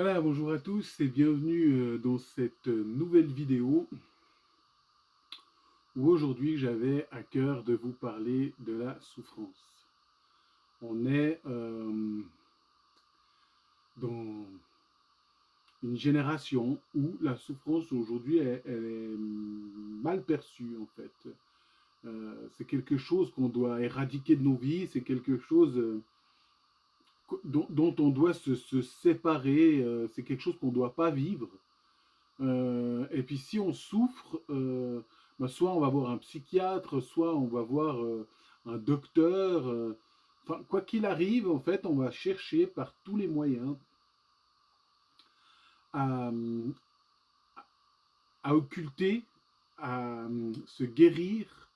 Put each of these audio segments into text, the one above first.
Voilà, bonjour à tous et bienvenue dans cette nouvelle vidéo où aujourd'hui j'avais à cœur de vous parler de la souffrance. On est dans une génération où la souffrance aujourd'hui elle est mal perçue en fait. C'est quelque chose qu'on doit éradiquer de nos vies, c'est quelque chose dont on doit se séparer, c'est quelque chose qu'on ne doit pas vivre. Et puis si on souffre, bah, soit on va voir un psychiatre, soit on va voir un docteur. Enfin, quoi qu'il arrive, en fait, on va chercher par tous les moyens à, à occulter, à se guérir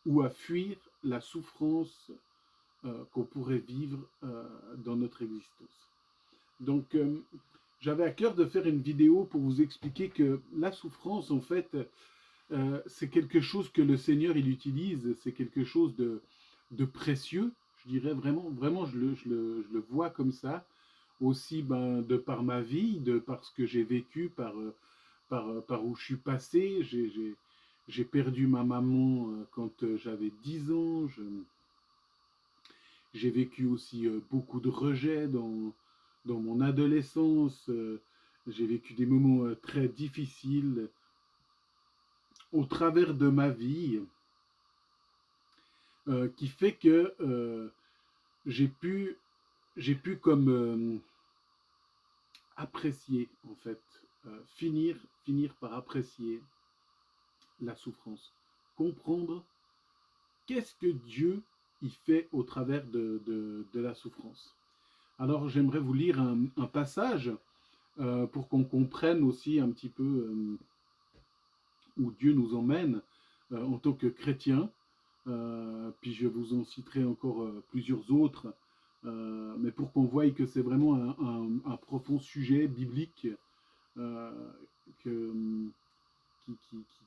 ou à fuir la souffrance qu'on pourrait vivre dans notre existence. Donc, j'avais à cœur de faire une vidéo pour vous expliquer que la souffrance, en fait, c'est quelque chose que le Seigneur il utilise, c'est quelque chose de précieux, je dirais vraiment, vraiment je le vois comme ça, aussi ben, de par ma vie, de par ce que j'ai vécu, par où je suis passé, j'ai perdu ma maman quand j'avais 10 ans, j'ai vécu aussi beaucoup de rejets dans mon adolescence, j'ai vécu des moments très difficiles au travers de ma vie, qui fait que j'ai pu, j'ai pu comme apprécier, en fait, finir par apprécier la souffrance, comprendre qu'est-ce que Dieu y fait au travers de la souffrance. Alors j'aimerais vous lire un passage pour qu'on comprenne aussi un petit peu où Dieu nous emmène en tant que chrétiens. Puis je vous en citerai encore plusieurs autres, mais pour qu'on voie que c'est vraiment un profond sujet biblique euh, que,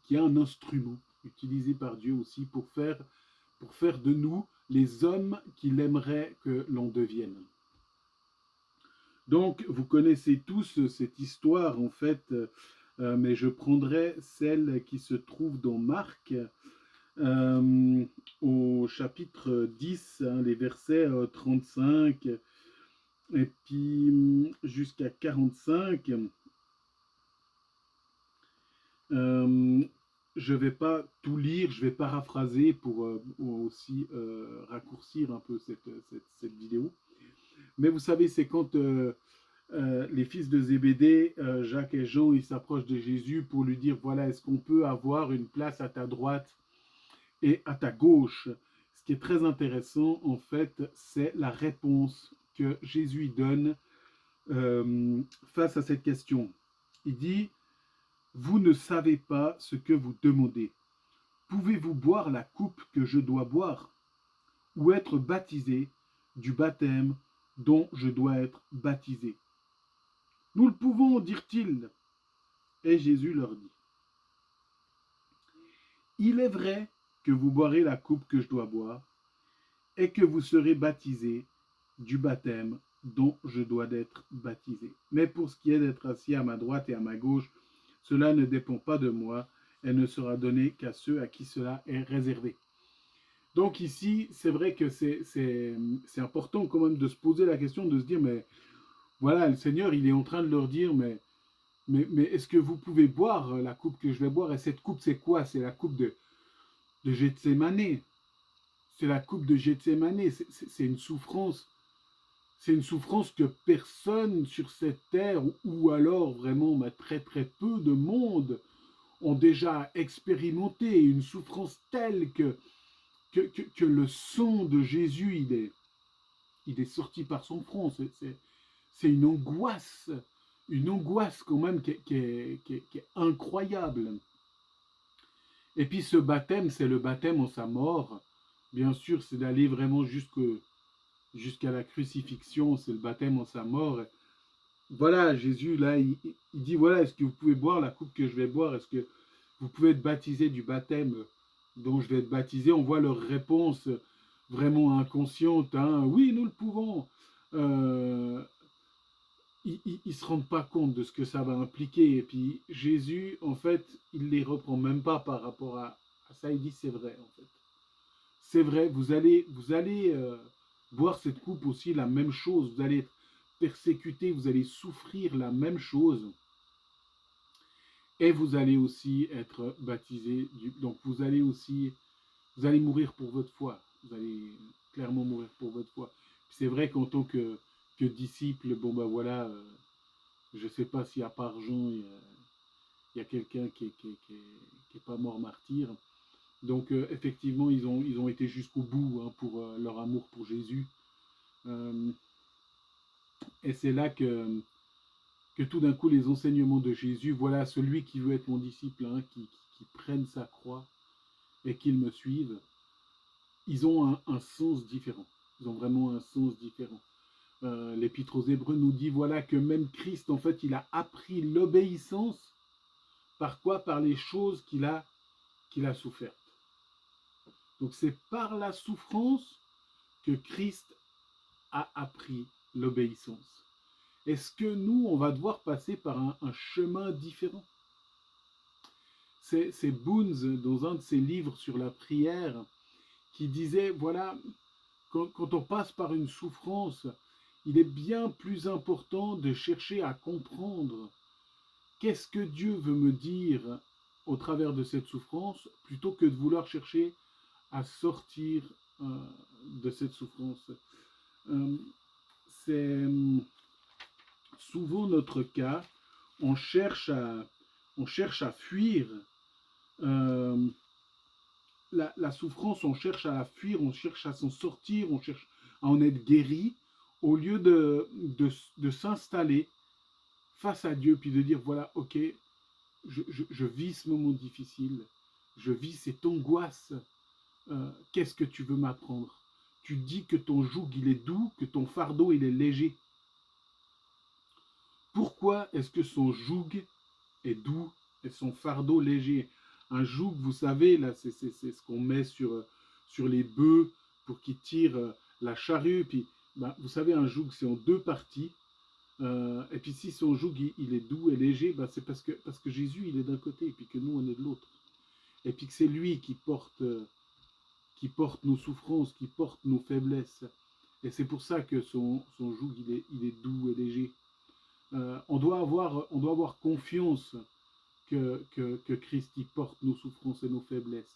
qui est un instrument utilisé par Dieu aussi pour faire de nous les hommes qu'il aimerait que l'on devienne. Donc, vous connaissez tous cette histoire, en fait, mais je prendrai celle qui se trouve dans Marc, au chapitre 10, hein, les versets 35 et puis jusqu'à 45. Euh, je ne vais pas tout lire, je vais paraphraser pour aussi raccourcir un peu cette vidéo. Mais vous savez, c'est quand les fils de Zébédée, Jacques et Jean, ils s'approchent de Jésus pour lui dire, voilà, est-ce qu'on peut avoir une place à ta droite et à ta gauche? Ce qui est très intéressant, en fait, c'est la réponse que Jésus donne face à cette question. Il dit, vous ne savez pas ce que vous demandez. Pouvez-vous boire la coupe que je dois boire ou être baptisé du baptême dont je dois être baptisé? Nous le pouvons, dirent-ils. Et Jésus leur dit, il est vrai que vous boirez la coupe que je dois boire et que vous serez baptisés du baptême dont je dois être baptisé. Mais pour ce qui est d'être assis à ma droite et à ma gauche, cela ne dépend pas de moi et ne sera donné qu'à ceux à qui cela est réservé. Donc ici, c'est vrai que c'est important quand même de se poser la question, de se dire, mais voilà, le Seigneur, il est en train de leur dire, mais est-ce que vous pouvez boire la coupe que je vais boire? Et cette coupe, c'est quoi? C'est la coupe de Gethsémané. C'est la coupe de Gethsémané. C'est une souffrance. C'est une souffrance que personne sur cette terre, ou alors vraiment très très peu de monde, ont déjà expérimenté. Une souffrance telle que le sang de Jésus, il est sorti par son front. C'est une angoisse quand même qui est incroyable. Et puis ce baptême, c'est le baptême en sa mort. Bien sûr, c'est d'aller vraiment jusqu'à la crucifixion, c'est le baptême en sa mort. Voilà, Jésus, là, il dit, voilà, est-ce que vous pouvez boire la coupe que je vais boire? Est-ce que vous pouvez être baptisé du baptême dont je vais être baptisé? On voit leur réponse vraiment inconsciente. Hein. Oui, nous le pouvons. Euh, ils se rendent pas compte de ce que ça va impliquer. Et puis Jésus, en fait, il les reprend même pas par rapport à ça. Il dit c'est vrai, en fait. C'est vrai, vous allez boire cette coupe aussi la même chose. Vous allez être persécuté, vous allez souffrir la même chose. Et vous allez aussi être baptisé. Donc vous allez mourir pour votre foi. Vous allez clairement mourir pour votre foi. C'est vrai qu'en tant que disciple, bon ben voilà, je ne sais pas si à part Jean, il y a quelqu'un qui est pas mort martyr. Donc effectivement, ils ont été jusqu'au bout hein, pour leur amour pour Jésus. Euh, et c'est là que tout d'un coup, les enseignements de Jésus, voilà celui qui veut être mon disciple, hein, qui prenne sa croix et qu'il me suive, ils ont un sens différent. Ils ont vraiment un sens différent. L'Épître aux Hébreux nous dit voilà que même Christ, en fait, il a appris l'obéissance. Par quoi? Par les choses qu'il a souffertes. Donc c'est par la souffrance que Christ a appris l'obéissance. Est-ce que nous, on va devoir passer par un chemin différent? C'est Boons, dans un de ses livres sur la prière, qui disait, voilà, quand on passe par une souffrance, il est bien plus important de chercher à comprendre qu'est-ce que Dieu veut me dire au travers de cette souffrance, plutôt que de vouloir chercher à sortir de cette souffrance. C'est souvent notre cas, on cherche à fuir la souffrance, on cherche à la fuir, on cherche à s'en sortir, on cherche à en être guéri, au lieu de s'installer face à Dieu, puis de dire, voilà, ok, je vis ce moment difficile, je vis cette angoisse, qu'est-ce que tu veux m'apprendre? Tu dis que ton joug, il est doux, que ton fardeau, il est léger. Pourquoi est-ce que son joug est doux et son fardeau léger? Un joug, vous savez, là, c'est ce qu'on met sur les bœufs pour qu'ils tirent la charrue. Puis, ben, vous savez, un joug, c'est en deux parties. Et puis, si son joug, il est doux et léger, ben, c'est parce que Jésus, il est d'un côté, et puis que nous, on est de l'autre. Et puis que c'est lui qui porte nos souffrances, qui porte nos faiblesses. Et c'est pour ça que son joug, il est doux et léger. On doit avoir confiance que Christ y porte nos souffrances et nos faiblesses.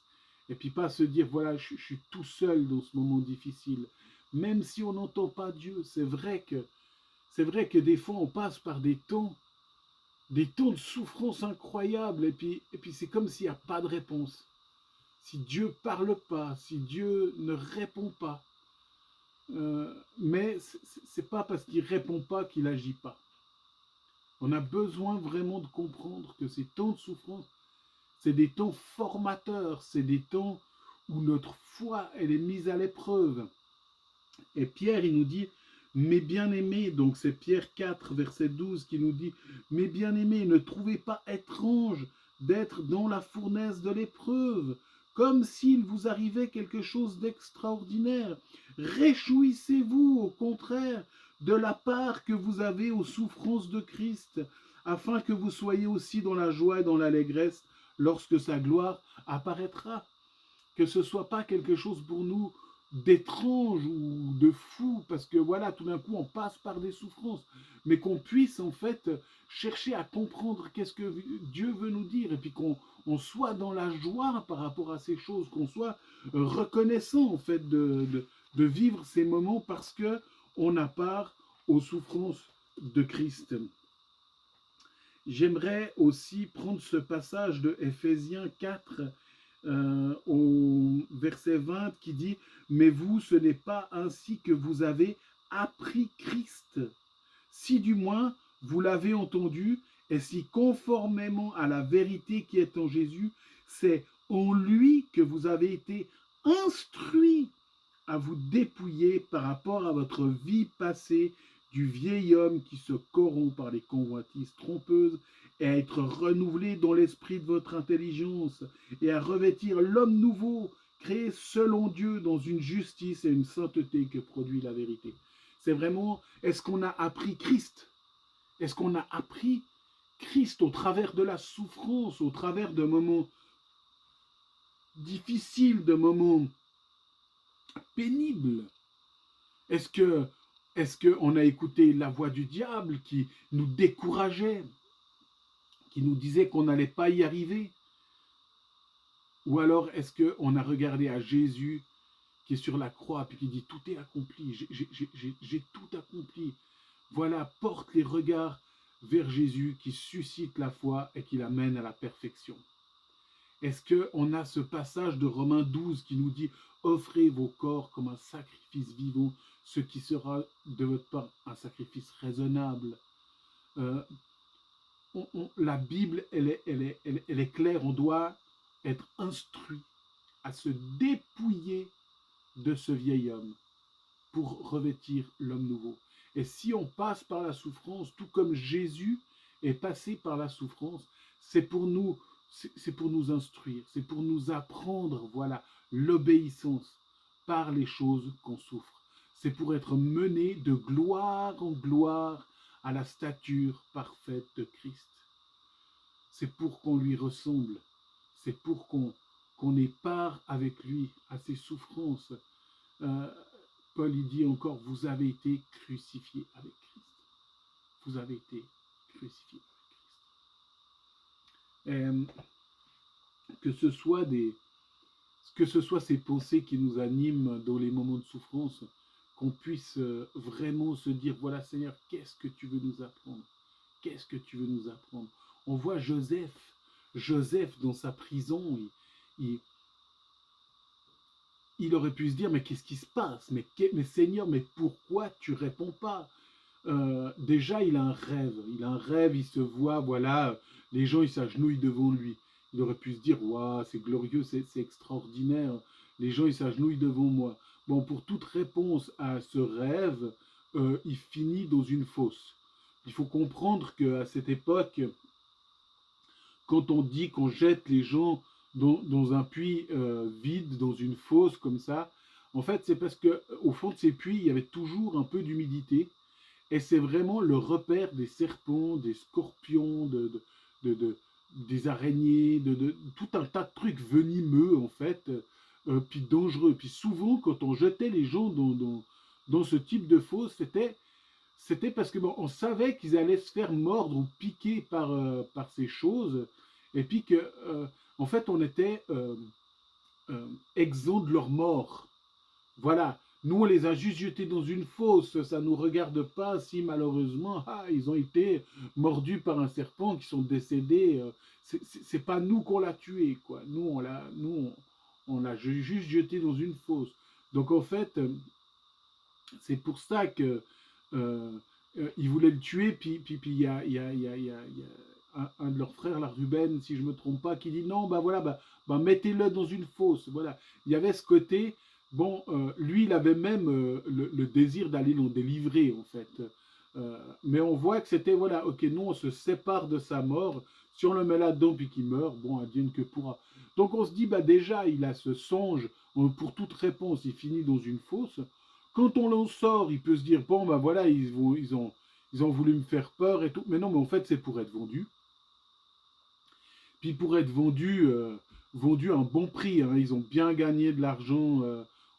Et puis pas se dire, voilà, je suis tout seul dans ce moment difficile. Même si on n'entend pas Dieu, c'est vrai que des fois on passe par des temps de souffrance incroyables. Et puis c'est comme s'il n'y a pas de réponse. Si Dieu ne parle pas, si Dieu ne répond pas. Mais c'est pas parce qu'il ne répond pas qu'il n'agit pas. On a besoin vraiment de comprendre que ces temps de souffrance, c'est des temps formateurs, c'est des temps où notre foi, elle est mise à l'épreuve. Et Pierre, il nous dit, mes bien-aimés, donc c'est Pierre 4, verset 12 qui nous dit, mes bien-aimés, ne trouvez pas étrange d'être dans la fournaise de l'épreuve, comme s'il vous arrivait quelque chose d'extraordinaire. Réjouissez-vous, au contraire, de la part que vous avez aux souffrances de Christ, afin que vous soyez aussi dans la joie et dans l'allégresse lorsque sa gloire apparaîtra. Que ce ne soit pas quelque chose pour nous d'étrange ou de fou, parce que voilà, tout d'un coup, on passe par des souffrances, mais qu'on puisse en fait chercher à comprendre qu'est-ce que Dieu veut nous dire, et puis qu'on soit dans la joie par rapport à ces choses, qu'on soit reconnaissant en fait de vivre ces moments parce que on a part aux souffrances de Christ. J'aimerais aussi prendre ce passage de Éphésiens 4 au verset 20 qui dit « Mais vous, ce n'est pas ainsi que vous avez appris Christ, si du moins vous l'avez entendu, et si conformément à la vérité qui est en Jésus, c'est en lui que vous avez été instruits à vous dépouiller par rapport à votre vie passée du vieil homme qui se corrompt par les convoitises trompeuses et à être renouvelé dans l'esprit de votre intelligence et à revêtir l'homme nouveau créé selon Dieu dans une justice et une sainteté que produit la vérité. C'est vraiment, est-ce qu'on a appris Christ? Est-ce qu'on a appris Christ au travers de la souffrance, au travers de moments difficiles, de moments pénibles? Est-ce qu'on a écouté la voix du diable qui nous décourageait, qui nous disait qu'on n'allait pas y arriver? Ou alors est-ce qu'on a regardé à Jésus qui est sur la croix puis qui dit tout est accompli, j'ai tout accompli. Voilà, porte les regards vers Jésus qui suscite la foi et qui l'amène à la perfection. Est-ce qu'on a ce passage de Romains 12 qui nous dit « Offrez vos corps comme un sacrifice vivant, ce qui sera de votre part un sacrifice raisonnable. » La Bible, elle est claire, on doit être instruit à se dépouiller de ce vieil homme pour revêtir l'homme nouveau. Et si on passe par la souffrance, tout comme Jésus est passé par la souffrance, c'est pour nous instruire, c'est pour nous apprendre, voilà, l'obéissance par les choses qu'on souffre. C'est pour être mené de gloire en gloire à la stature parfaite de Christ. C'est pour qu'on lui ressemble, c'est pour qu'on ait part avec lui à ses souffrances. Paul il dit encore, vous avez été crucifiés avec Christ. Vous avez été crucifiés avec Christ. Que ce soit ces pensées qui nous animent dans les moments de souffrance, qu'on puisse vraiment se dire, voilà Seigneur, qu'est-ce que tu veux nous apprendre? Qu'est-ce que tu veux nous apprendre? On voit Joseph dans sa prison, il aurait pu se dire, mais qu'est-ce qui se passe? Mais Seigneur, mais pourquoi tu réponds pas? Déjà, il a un rêve, il se voit, voilà, les gens, ils s'agenouillent devant lui. Il aurait pu se dire, waouh, c'est glorieux, c'est extraordinaire, les gens, ils s'agenouillent devant moi. Bon, pour toute réponse à ce rêve, il finit dans une fosse. Il faut comprendre qu'à cette époque, quand on dit qu'on jette les gens dans un puits vide, dans une fosse comme ça, en fait, c'est parce qu'au fond de ces puits, il y avait toujours un peu d'humidité. Et c'est vraiment le repère des serpents, des scorpions, des araignées, tout un tas de trucs venimeux, en fait, puis dangereux. Puis souvent, quand on jetait les gens dans ce type de fosse, c'était parce que on savait qu'ils allaient se faire mordre ou piquer par ces choses, et puis que, en fait, on était exempt de leur mort. Voilà. Nous, on les a juste jetés dans une fosse. Ça ne nous regarde pas si malheureusement, ils ont été mordus par un serpent, qui sont décédés. C'est pas nous qu'on l'a tué, quoi. Nous, on l'a juste jeté dans une fosse. Donc, en fait, c'est pour ça que ils voulaient le tuer. Puis il y a un de leurs frères, la Ruben, si je me trompe pas, qui dit non, voilà, mettez-le dans une fosse. Voilà. Il y avait ce côté. Bon, lui, il avait même le désir d'aller l'en délivrer, en fait. Mais on voit que c'était, voilà, ok, nous, on se sépare de sa mort. Si on le met là-dedans puis qu'il meurt, bon, advienne que pourra. Donc on se dit, déjà, il a ce songe, pour toute réponse, il finit dans une fosse. Quand on l'en sort, il peut se dire, bon, voilà, ils ont voulu me faire peur et tout. Mais non, mais en fait, c'est pour être vendu. Puis pour être vendu à un bon prix. Hein. Ils ont bien gagné de l'argent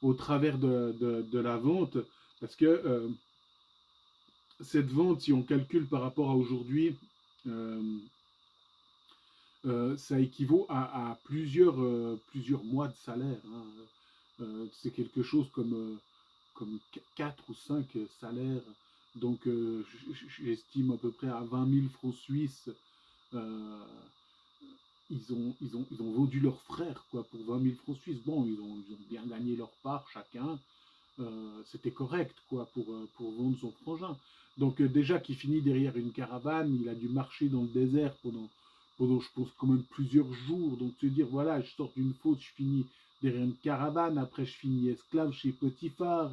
au travers de la vente, parce que cette vente, si on calcule par rapport à aujourd'hui, ça équivaut à plusieurs mois de salaire. Hein. C'est quelque chose comme 4 ou 5 salaires. Donc j'estime à peu près à 20 000 francs suisses. Ils ont vendu leurs frères, quoi, pour 20 000 francs suisses. Bon, ils ont bien gagné leur part chacun. C'était correct, quoi, pour vendre son frangin. Donc déjà qu'il finit derrière une caravane, il a dû marcher dans le désert pendant je pense quand même plusieurs jours. Donc se dire, voilà, je sors d'une faute, je finis derrière une caravane, après je finis esclave chez Potiphar,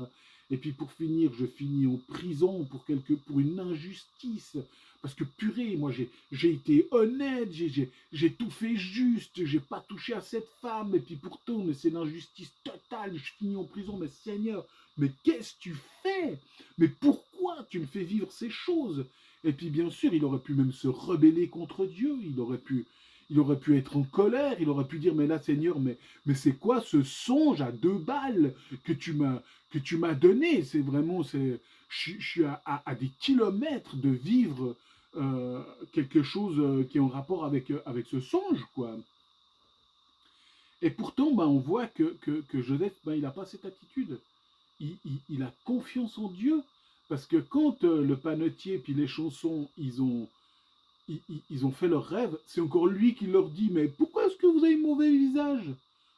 et puis pour finir, je finis en prison pour une injustice. Parce que purée, moi j'ai été honnête, j'ai tout fait juste, j'ai pas touché à cette femme, et puis pourtant, mais c'est l'injustice totale, je finis en prison, mais Seigneur, mais qu'est-ce que tu fais? Mais pourquoi tu me fais vivre ces choses? Et puis bien sûr, il aurait pu même se rebeller contre Dieu, il aurait pu être en colère, il aurait pu dire, mais là Seigneur, mais c'est quoi ce songe à 2 balles que tu m'as donné? C'est vraiment, je suis à des kilomètres de vivre quelque chose qui est en rapport avec ce songe, quoi. Et pourtant, ben, on voit que Joseph, ben, il n'a pas cette attitude. Il a confiance en Dieu. Parce que quand le panetier puis les chansons, ils ont fait leur rêve, c'est encore lui qui leur dit, mais pourquoi est-ce que vous avez mauvais visage?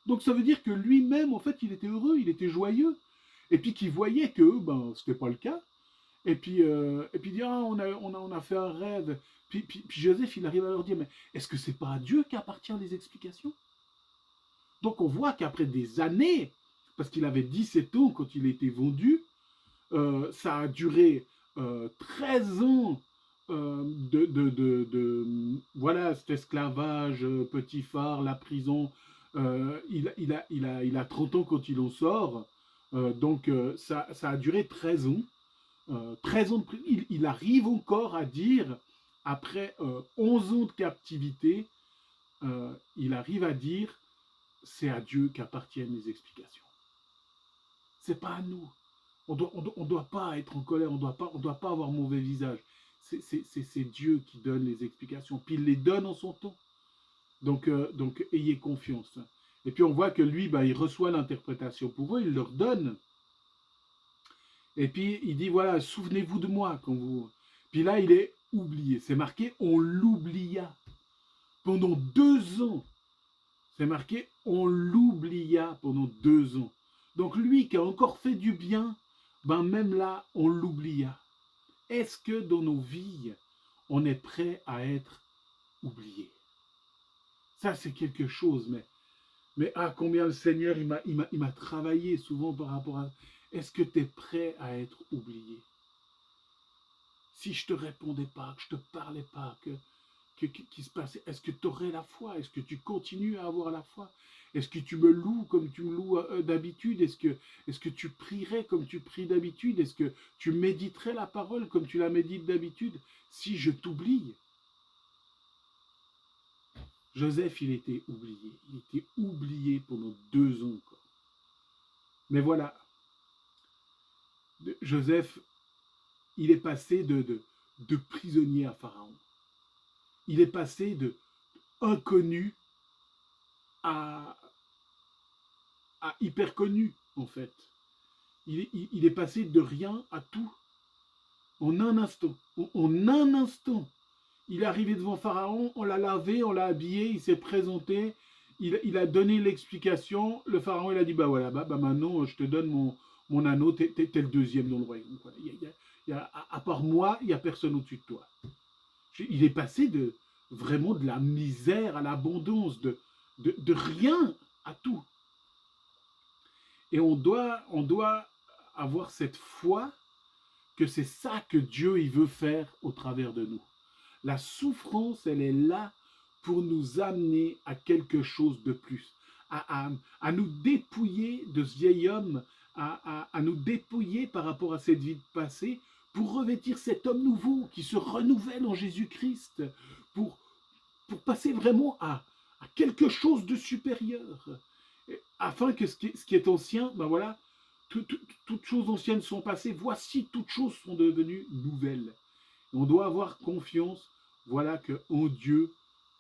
Donc ça veut dire que lui-même, en fait, il était heureux, il était joyeux. Et puis qu'il voyait que eux, ben, ce n'était pas le cas. Et puis il dit, ah, on a fait un rêve. Puis Joseph, il arrive à leur dire, mais est-ce que c'est pas à Dieu qu'appartient les explications? Donc on voit qu'après des années, parce qu'il avait 17 ans quand il a été vendu, ça a duré 13 ans voilà, cet esclavage, petit phare, la prison. Il a 30 ans quand il en sort. Donc ça a duré 13 ans. 13 ans de prison. Il arrive encore à dire, après 11 ans de captivité, il arrive à dire, c'est à Dieu qu'appartiennent les explications. C'est pas à nous. On doit pas être en colère, on doit pas avoir mauvais visage. C'est Dieu qui donne les explications, puis il les donne en son temps. Donc ayez confiance. Et puis on voit que lui, bah, il reçoit l'interprétation pour eux, il leur donne. Et puis il dit, voilà, souvenez-vous de moi quand vous... Puis là, il est oublié. C'est marqué, on l'oublia. Pendant 2 ans, c'est marqué, on l'oublia pendant 2 ans. Donc lui qui a encore fait du bien, ben même là, on l'oublia. Est-ce que dans nos vies, on est prêt à être oublié? Ça, c'est quelque chose, mais ah, combien le Seigneur, il m'a travaillé souvent par rapport à... Est-ce que tu es prêt à être oublié? Si je te répondais pas, que je te parlais pas, qui se passait, est-ce que tu aurais la foi? Est-ce que tu continues à avoir la foi? Est-ce que tu me loues comme tu me loues d'habitude? Est-ce que tu prierais comme tu pries d'habitude? Est-ce que tu méditerais la parole comme tu la médites d'habitude? Si je t'oublie, Joseph, il était oublié. Il était oublié pendant 2 ans. Quoi. Mais voilà, Joseph, il est passé de prisonnier à Pharaon. Il est passé de inconnu à hyper connu, en fait. Il est passé de rien à tout en un instant. En un instant. Il est arrivé devant Pharaon, on l'a lavé, on l'a habillé, il s'est présenté, il a donné l'explication. Le Pharaon, il a dit, bah voilà, bah maintenant, je te donne mon anneau, t'es le deuxième dans le royaume. À part moi, il n'y a personne au-dessus de toi. Il est passé vraiment de la misère à l'abondance, de rien à tout. Et on doit avoir cette foi que c'est ça que Dieu il veut faire au travers de nous. La souffrance, elle est là pour nous amener à quelque chose de plus, à nous dépouiller de ce vieil homme, à nous dépouiller par rapport à cette vie passée, pour revêtir cet homme nouveau qui se renouvelle en Jésus-Christ, pour, pour passer vraiment à quelque chose de supérieur, afin que ce qui est ancien, ben voilà, toutes choses anciennes sont passées, voici toutes choses sont devenues nouvelles. On doit avoir confiance, voilà, qu'en Dieu,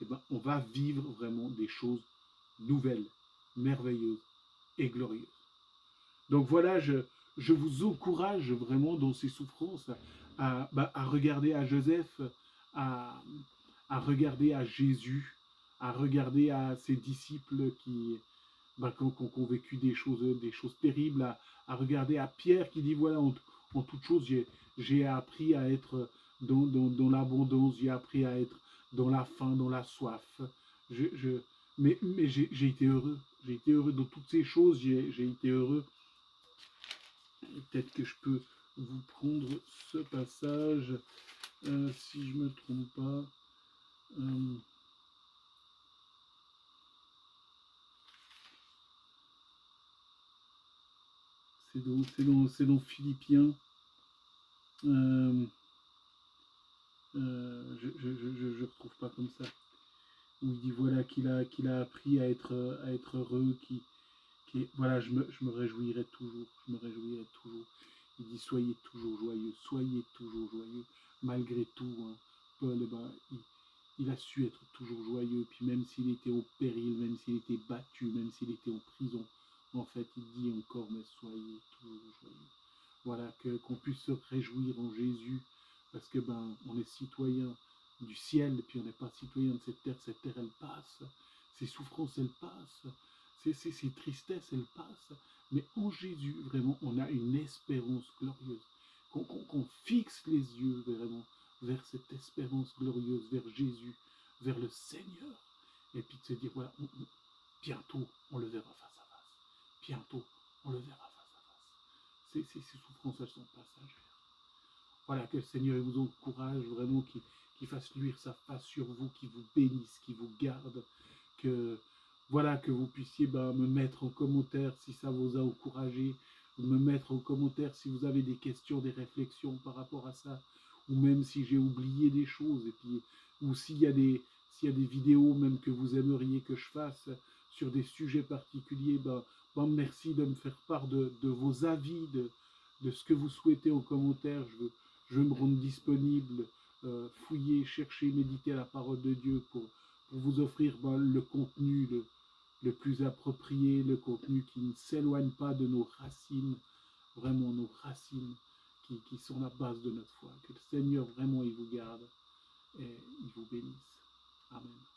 eh ben, on va vivre vraiment des choses nouvelles, merveilleuses et glorieuses. Donc voilà, je vous encourage vraiment dans ces souffrances à regarder à Joseph, à, à regarder à Jésus, à regarder à ses disciples qui ont vécu des choses terribles, à regarder à Pierre qui dit, voilà, en toute chose, j'ai appris à être dans l'abondance, j'ai appris à être dans la faim, dans la soif. Mais j'ai été heureux. J'ai été heureux dans toutes ces choses, j'ai été heureux. Peut-être que je peux vous prendre ce passage, si je ne me trompe pas. C'est dans Philippiens. Je retrouve pas comme ça. Où il dit voilà qu'il a appris à être heureux, voilà, je me réjouirai toujours, je me réjouirai toujours. Il dit soyez toujours joyeux, malgré tout. Hein, Paul, eh ben, il a su être toujours joyeux, puis même s'il était au péril, même s'il était battu, même s'il était en prison, en fait, il dit encore, mais soyez toujours joyeux. Voilà, qu'on puisse se réjouir en Jésus, parce que ben, on est citoyen du ciel, puis on n'est pas citoyen de cette terre elle passe, ces souffrances elles passent, ces tristesses elles passent, mais en Jésus, vraiment, on a une espérance glorieuse, qu'on fixe les yeux vraiment vers cette espérance glorieuse, vers Jésus, vers le Seigneur, et puis de se dire, voilà, bientôt on le verra face à face, bientôt on le verra face à face. Ces souffrances, elles sont passagères. Voilà, que le Seigneur vous encourage vraiment, qu'il fasse luire sa face sur vous, qu'il vous bénisse, qu'il vous garde, que voilà, que vous puissiez me mettre en commentaire si ça vous a encouragé, me mettre en commentaire si vous avez des questions, des réflexions par rapport à ça, ou même si j'ai oublié des choses, et puis, ou s'il y a des vidéos même que vous aimeriez que je fasse sur des sujets particuliers, merci de me faire part de vos avis, de ce que vous souhaitez en commentaire. Je me rends disponible, fouiller, chercher, méditer la parole de Dieu pour vous offrir le contenu le plus approprié, le contenu qui ne s'éloigne pas de nos racines, vraiment nos racines qui sont la base de notre foi. Que le Seigneur vraiment il vous garde et il vous bénisse. Amen.